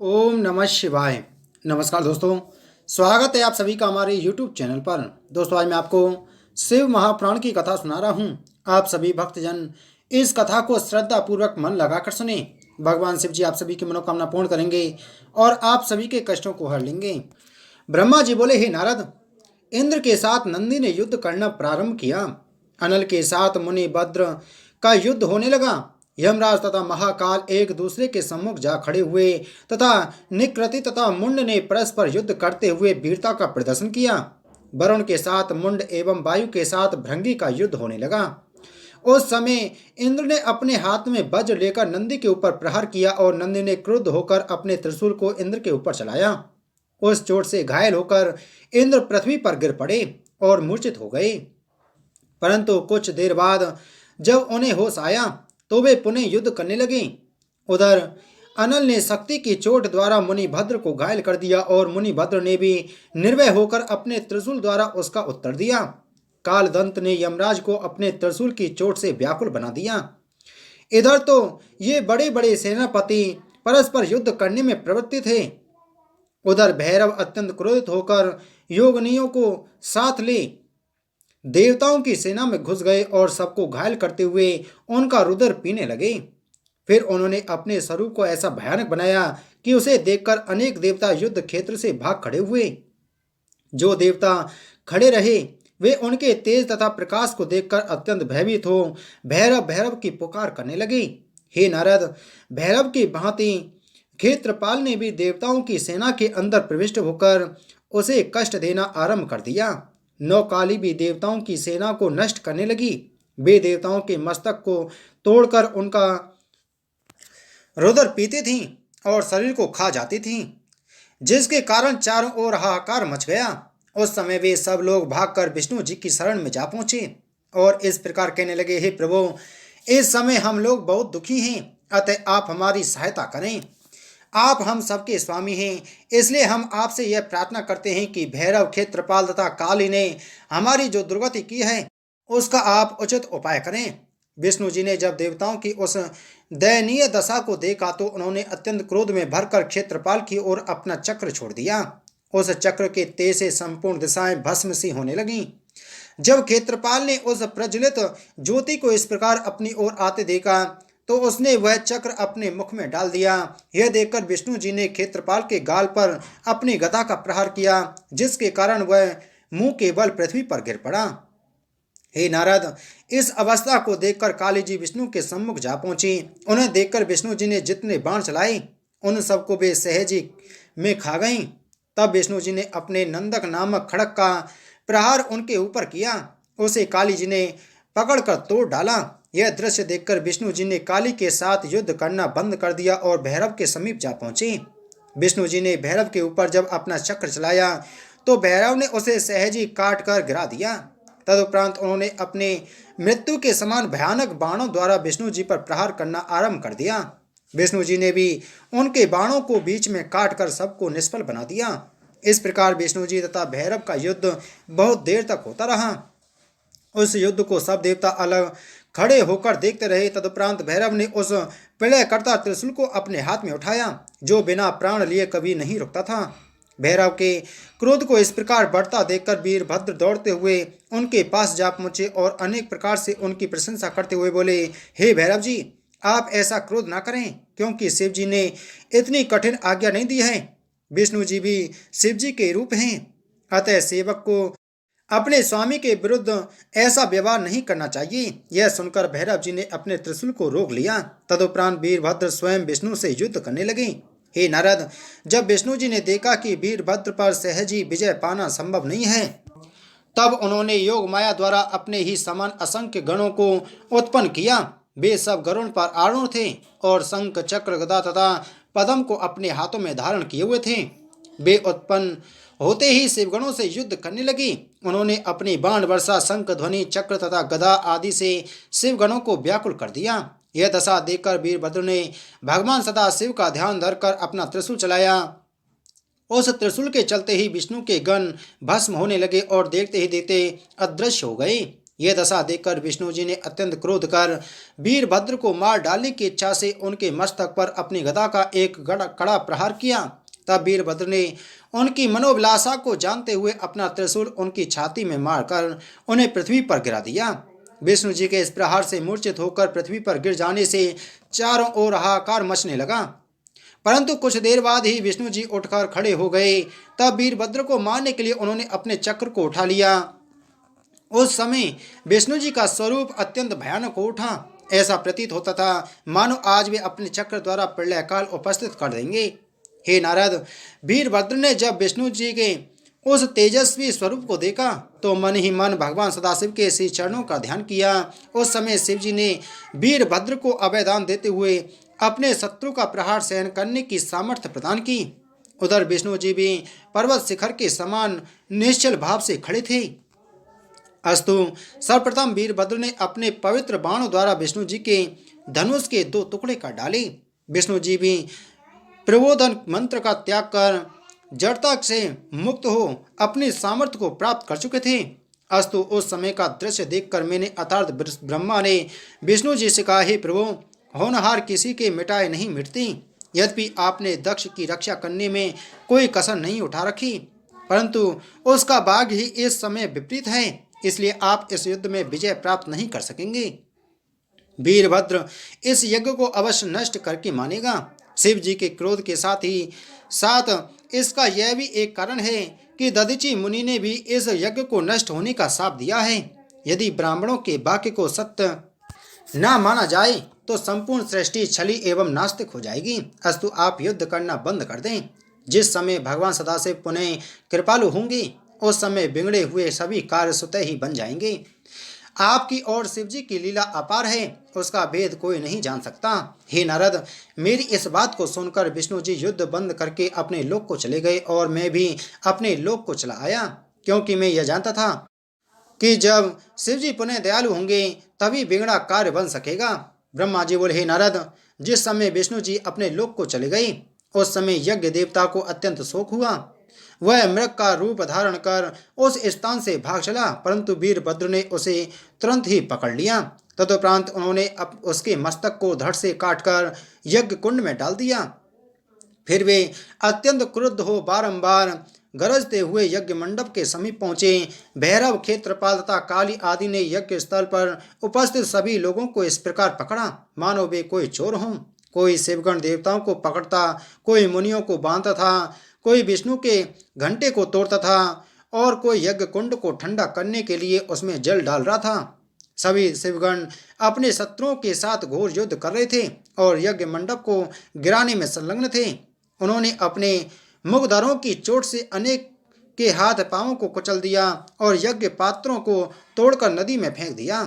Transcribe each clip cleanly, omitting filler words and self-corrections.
ओम नमः शिवाय। नमस्कार दोस्तों, स्वागत है आप सभी का हमारे YouTube चैनल पर। दोस्तों, आज मैं आपको शिव महापुराण की कथा सुना रहा हूँ। आप सभी भक्तजन इस कथा को श्रद्धा पूर्वक मन लगाकर सुने। भगवान शिव जी आप सभी की मनोकामना पूर्ण करेंगे और आप सभी के कष्टों को हर लेंगे। ब्रह्मा जी बोले, हे नारद, इंद्र के साथ नंदी ने युद्ध करना प्रारंभ किया। अनल के साथ मुनि भद्र का युद्ध होने लगा। यमराज तथा महाकाल एक दूसरे के सम्मुख जा खड़े हुए तथा निकृति तथा मुंड ने परस्पर युद्ध करते हुए वीरता का प्रदर्शन किया। वरुण के साथ मुंड एवं वायु के साथ भृंगी का युद्ध होने लगा। उस समय इंद्र ने अपने हाथ में वज्र लेकर नंदी के ऊपर प्रहार किया और नंदी ने क्रुद्ध होकर अपने त्रिशूल को इंद्र के ऊपर चलाया। उस चोट से घायल होकर इंद्र पृथ्वी पर गिर पड़े और मूर्छित हो गए। परंतु कुछ देर बाद जब उन्हें होश आया तो वे पुनः युद्ध करने लगे। उधर अनल ने शक्ति की चोट द्वारा मुनि भद्र को घायल कर दिया और मुनि भद्र ने भी निर्भय होकर अपने त्रिशूल द्वारा उसका उत्तर दिया। कालदंत ने यमराज को अपने त्रिशूल की चोट से व्याकुल बना दिया। इधर तो ये बड़े बड़े सेनापति परस्पर युद्ध करने में प्रवृत्त थे। उधर भैरव अत्यंत क्रोधित होकर योगनियों को साथ ले देवताओं की सेना में घुस गए और सबको घायल करते हुए उनका रुधिर पीने लगे। फिर उन्होंने अपने स्वरूप को ऐसा भयानक बनाया कि उसे देखकर अनेक देवता युद्ध क्षेत्र से भाग खड़े हुए। जो देवता खड़े रहे वे उनके तेज तथा प्रकाश को देखकर अत्यंत भयभीत हो भैरव भैरव की पुकार करने लगे। हे नारद, भैरव की भांति क्षेत्रपाल ने भी देवताओं की सेना के अंदर प्रविष्ट होकर उसे कष्ट देना आरंभ कर दिया। नौकाली भी देवताओं की सेना को नष्ट करने लगी। वे देवताओं के मस्तक को तोड़कर उनका रुधिर पीती थीं और शरीर को खा जाती थीं, जिसके कारण चारों ओर हाहाकार मच गया। उस समय वे सब लोग भागकर विष्णु जी की शरण में जा पहुंचे और इस प्रकार कहने लगे, हे प्रभु, इस समय हम लोग बहुत दुखी हैं, अतः आप हमारी सहायता करें। आप हम सबके स्वामी हैं, इसलिए हम आपसे यह प्रार्थना करते हैं कि भैरव, क्षेत्रपाल तथा काली ने हमारी जो दुर्गति की है उसका आप उचित उपाय करें। विष्णु जी ने जब देवताओं की उस दयनीय दशा को देखा तो उन्होंने अत्यंत क्रोध में भरकर क्षेत्रपाल की ओर अपना चक्र छोड़ दिया। उस चक्र के तेज से संपूर्ण दिशाएं भस्म सी होने लगीं। जब क्षेत्रपाल ने उस प्रज्वलित ज्योति को इस प्रकार अपनी ओर आते देखा तो उसने वह चक्र अपने मुख में डाल दिया। यह देखकर विष्णु जी ने क्षेत्रपाल के गाल पर अपनी गदा का प्रहार किया, जिसके कारण वह मुंह के बल पृथ्वी पर गिर पड़ा। हे नारद, इस अवस्था को देखकर काली जी विष्णु के सम्मुख जा पहुंची। उन्हें देखकर विष्णु जी ने जितने बाण चलाए उन सबको वे सहजी में खा गईं। तब विष्णु जी ने अपने नंदक नामक खड़ग का प्रहार उनके ऊपर किया। उसे काली जी ने पकड़कर तोड़ डाला। यह दृश्य देखकर विष्णु जी ने काली के साथ युद्ध करना बंद कर दिया और भैरव के समीप जा पहुंचे। विष्णु जी ने भैरव के ऊपर जब अपना चक्र चलाया तो भैरव ने उसे सहजी काट कर गिरा दिया। तदुपरांत उन्होंने अपने मृत्यु के समान भयानक बाणों द्वारा विष्णु जी पर प्रहार करना आरंभ कर दिया। विष्णु जी ने भी उनके बाणों को बीच में काट कर सबको निष्फल बना दिया। इस प्रकार विष्णु जी तथा भैरव का युद्ध बहुत देर तक होता रहा। उस युद्ध को सब देवता अलग खड़े होकर देखते रहे। तदुपरांत भैरव ने उस प्रलयकर्ता त्रिशूल को अपने हाथ में उठाया, जो बिना प्राण लिए कभी नहीं रुकता था। भैरव के क्रोध को इस प्रकार बढ़ता देखकर वीरभद्र दौड़ते हुए उनके पास जा पहुंचे और अनेक प्रकार से उनकी प्रशंसा करते हुए बोले, हे भैरव जी, आप ऐसा क्रोध ना करें, क्योंकि शिव जी ने इतनी कठिन आज्ञा नहीं दी है। विष्णु जी भी शिव जी के रूप हैं, अतः सेवक को अपने स्वामी के विरुद्ध ऐसा व्यवहार नहीं करना चाहिए। यह सुनकर भैरव जी ने अपने त्रिशूल को रोक लिया। तदुपरांत वीरभद्र स्वयं विष्णु से युद्ध करने लगे। हे नारद, जब विष्णु जी ने देखा कि वीरभद्र पर सहजी विजय पाना संभव नहीं है, तब उन्होंने योग माया द्वारा अपने ही समान असंख्य गणों को उत्पन्न किया। वे सब गरुड़ पर आरूढ़ थे और शंख, चक्र, गदा तथा पद्म को अपने हाथों में धारण किए हुए थे। वे उत्पन्न होते ही शिवगणों से युद्ध करने लगी। उन्होंने अपनी बाण वर्षा, शंख ध्वनि, चक्र तथा गदा आदि से शिवगणों को व्याकुल कर दिया। यह दशा देखकर वीरभद्र ने भगवान सदाशिव का ध्यान धरकर अपना त्रिशूल चलाया। उस त्रिशूल के चलते ही विष्णु के गण भस्म होने लगे और देखते ही देखते अदृश्य हो गए। यह दशा देखकर विष्णु जी ने अत्यंत क्रोध कर वीरभद्र को मार डालने की इच्छा से उनके मस्तक पर अपनी गदा का एक कड़ा प्रहार किया। तब वीरभद्र ने उनकी मनोविलासा को जानते हुए अपना त्रिशूल उनकी छाती में मारकर उन्हें पृथ्वी पर गिरा दिया। विष्णु जी के इस प्रहार से मूर्छित होकर पृथ्वी पर गिर जाने से चारों ओर हाहाकार मचने लगा। परंतु कुछ देर बाद ही विष्णु जी उठकर खड़े हो गए। तब वीरभद्र को मारने के लिए उन्होंने अपने चक्र को उठा लिया। उस समय विष्णु जी का स्वरूप अत्यंत भयानक हो उठा। ऐसा प्रतीत होता था मानो आज वे अपने चक्र द्वारा प्रलय काल उपस्थित कर देंगे। हे नारद, वीरभद्र ने जब विष्णु जी के उस तेजस्वी स्वरूप को देखा तो मन ही मन भगवान सदाशिव के श्री चरणों का ध्यान किया। उस समय शिव जी ने वीरभद्र को अभयदान देते हुए अपने शत्रु का प्रहार सहन करने की सामर्थ्य प्रदान की। उधर विष्णु जी भी पर्वत शिखर के समान निश्चल भाव से खड़े थे। अस्तु, सर्वप्रथम वीरभद्र ने अपने पवित्र बाणों द्वारा विष्णु जी के धनुष के 2 टुकड़े कर डाले। विष्णु जी भी प्रबोधन मंत्र का त्याग कर जड़ता से मुक्त हो अपनी सामर्थ्य को प्राप्त कर चुके थे। अस्तु, उस समय का दृश्य देखकर मैंने अर्थात ब्रह्मा ने विष्णु जी से कहा, हे प्रभु, होनहार किसी के मिटाए नहीं मिटती। यद्यपि आपने दक्ष की रक्षा करने में कोई कसर नहीं उठा रखी, परंतु उसका भाग्य ही इस समय विपरीत है, इसलिए आप इस युद्ध में विजय प्राप्त नहीं कर सकेंगे। वीरभद्र इस यज्ञ को अवश्य नष्ट करके मानेगा। शिव जी के क्रोध के साथ ही साथ इसका यह भी एक कारण है कि दधीचि मुनि ने भी इस यज्ञ को नष्ट होने का शाप दिया है। यदि ब्राह्मणों के वाक्य को सत्य न माना जाए तो संपूर्ण सृष्टि छली एवं नास्तिक हो जाएगी। अस्तु, आप युद्ध करना बंद कर दें। जिस समय भगवान सदाशिव पुनः कृपालु होंगे उस समय बिगड़े हुए सभी कार्य स्वतः ही बन जाएंगे। आपकी और शिव जी की लीला अपार है, उसका भेद कोई नहीं जान सकता। हे नारद, मेरी इस बात को सुनकर विष्णु जी युद्ध बंद करके अपने लोक को चले गए और मैं भी अपने लोक को चला आया, क्योंकि मैं यह जानता था कि जब शिव जी पुनः दयालु होंगे तभी बिगड़ा कार्य बन सकेगा। ब्रह्मा जी बोले, हे नारद, जिस समय विष्णु जी अपने लोक को चले गए उस समय यज्ञ देवता को अत्यंत शोक हुआ। वह मृग का रूप धारण कर उस स्थान से भाग चला, परंतु वीरभद्र ने उसे तुरंत ही पकड़ लिया। तदुपरांत उन्होंने उसके मस्तक को धड़ से काटकर यज्ञ कुंड में डाल दिया। फिर वे अत्यंत क्रुद्ध हो बारंबार गरजते हुए यज्ञ मंडप के समीप पहुंचे। भैरव, क्षेत्रपाल तथा काली आदि ने यज्ञ स्थल पर उपस्थित सभी लोगों को इस प्रकार पकड़ा मानो वे कोई चोर हों। कोई शिवगण देवताओं को पकड़ता, कोई मुनियों को बांधता था, कोई विष्णु के घंटे को तोड़ता था और कोई यज्ञ कुंड को ठंडा करने के लिए उसमें जल डाल रहा था। सभी शिवगण अपने शत्रुओं के साथ घोर युद्ध कर रहे थे और यज्ञ मंडप को गिराने में संलग्न थे। उन्होंने अपने मुखधरों की चोट से अनेक के हाथ पांवों को कुचल दिया और यज्ञ पात्रों को तोड़कर नदी में फेंक दिया।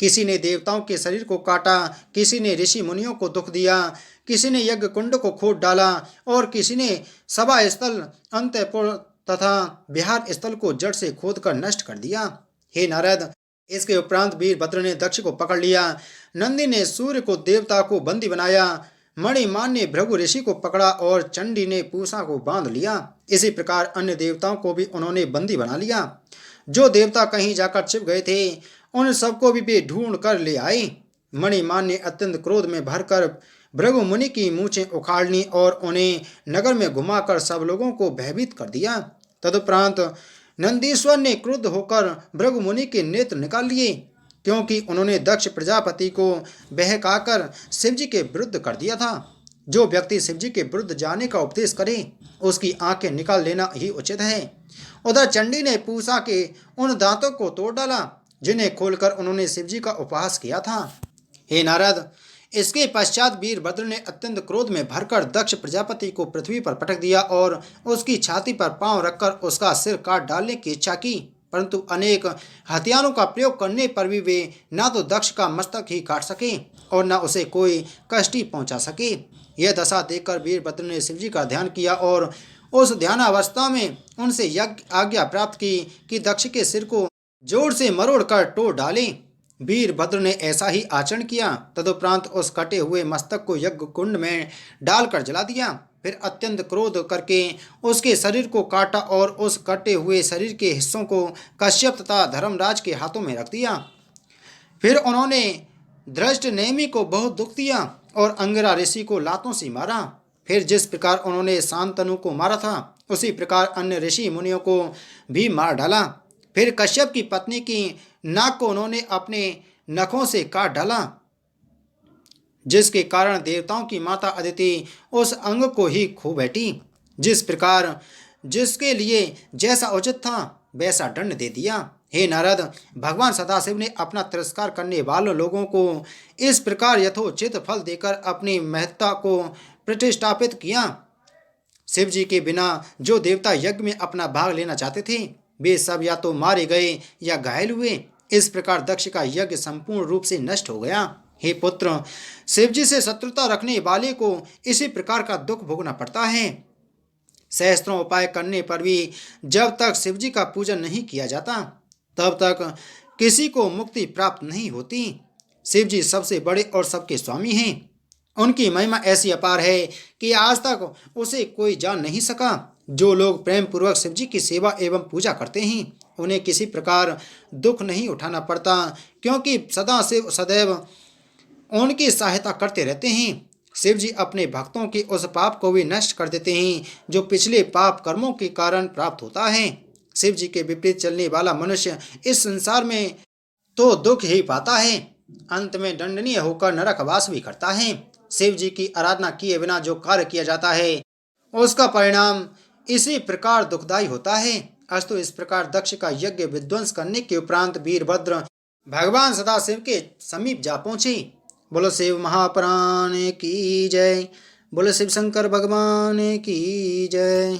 किसी ने देवताओं के शरीर को काटा, किसी ने ऋषि मुनियों को दुख दिया, किसी ने यज्ञ कुंड को खोद डाला और किसी ने सभा स्थल, अंतपुर तथा विहार स्थल को जड़ से खोदकर नष्ट कर दिया। हे नारद, इसके उपरांत वीरभद्र ने दक्ष को पकड़ लिया, नंदी ने सूर्य को देवता को बंदी बनाया, मणिमान ने भृगु ऋषि को पकड़ा और चंडी ने पूषा को बांध लिया। इसी प्रकार अन्य देवताओं को भी उन्होंने बंदी बना लिया। जो देवता कहीं जाकर छिप गए थे उन सबको भी वे ढूंढ कर ले आए। मणिमान ने अत्यंत क्रोध में भरकर भृगु मुनि की मूछें उखाड़ ली और उन्हें नगर में घुमाकर सब लोगों को भयभीत कर दिया। तदुपरांत नंदीश्वर ने क्रुद्ध होकर भृगु मुनि के नेत्र निकाल लिए, क्योंकि उन्होंने दक्ष प्रजापति को बहकाकर शिवजी के विरुद्ध कर दिया था। जो व्यक्ति शिवजी के विरुद्ध जाने का उपदेश करे उसकी आंखें निकाल लेना ही उचित है। उधर चंडी ने पूषा के उन दांतों को तोड़ डाला जिन्हें खोलकर उन्होंने शिवजी का उपहास किया था। हे नारद, इसके पश्चात वीरभद्र ने अत्यंत क्रोध में भरकर दक्ष प्रजापति को पृथ्वी पर पटक दिया और उसकी छाती पर पांव रखकर उसका सिर काट डालने की इच्छा की, परंतु अनेक हथियारों का प्रयोग करने पर भी वे न तो दक्ष का मस्तक ही काट सके और न उसे कोई कष्ट ही पहुंचा सके। यह दशा देखकर वीरभद्र ने शिवजी का ध्यान किया और उस ध्यानावस्था में उनसे यज्ञ आज्ञा प्राप्त की कि दक्ष के सिर को जोर से मरोड़ कर तोड़ डालें। वीरभद्र ने ऐसा ही आचरण किया। तदुपरांत उस कटे हुए मस्तक को यज्ञ कुंड में डालकर जला दिया। फिर अत्यंत क्रोध करके उसके शरीर को काटा और उस कटे हुए शरीर के हिस्सों को कश्यप तथा धर्मराज के हाथों में रख दिया। फिर उन्होंने धृष्ट नेमि को बहुत दुख दिया और अंगिरा ऋषि को लातों से मारा। फिर जिस प्रकार उन्होंने शांतनु को मारा था उसी प्रकार अन्य ऋषि मुनियों को भी मार डाला। फिर कश्यप की पत्नी की नाक को उन्होंने अपने नखों से काट डाला, जिसके कारण देवताओं की माता अदिति उस अंग को ही खो बैठी। जिस प्रकार जिसके लिए जैसा उचित था वैसा दंड दे दिया। हे नारद, भगवान सदाशिव ने अपना तिरस्कार करने वाले लोगों को इस प्रकार यथोचित फल देकर अपनी महत्ता को प्रतिष्ठापित किया। शिव जी के बिना जो देवता यज्ञ में अपना भाग लेना चाहते थे वे सब या तो मारे गए या घायल हुए। इस प्रकार दक्ष का यज्ञ संपूर्ण रूप से नष्ट हो गया। हे पुत्र, शिवजी से शत्रुता रखने वाले को इसी प्रकार का दुख भोगना पड़ता है। सहस्त्रों उपाय करने पर भी जब तक शिवजी का पूजन नहीं किया जाता तब तक किसी को मुक्ति प्राप्त नहीं होती। शिवजी सबसे बड़े और सबके स्वामी हैं। उनकी महिमा ऐसी अपार है कि आज तक उसे कोई जान नहीं सका। जो लोग प्रेम पूर्वक शिवजी की सेवा एवं पूजा करते हैं उन्हें किसी प्रकार दुख नहीं उठाना पड़ता, क्योंकि सदा शिव सदैव उनकी सहायता करते रहते हैं। शिव जी अपने भक्तों के उस पाप को भी नष्ट कर देते हैं जो पिछले पाप कर्मों के कारण प्राप्त होता है। शिव जी के विपरीत चलने वाला मनुष्य इस संसार में तो दुख ही पाता है, अंत में दंडनीय होकर नरकवास भी करता है। शिव जी की आराधना किए बिना जो कार्य किया जाता है उसका परिणाम इसी प्रकार दुखदायी होता है। अस्तु इस प्रकार दक्ष का यज्ञ विध्वंस करने के उपरांत वीरभद्र भगवान सदाशिव के समीप जा पहुंचे। बोलो शिव महापुराण की जय। बोलो शिव शंकर भगवान की जय।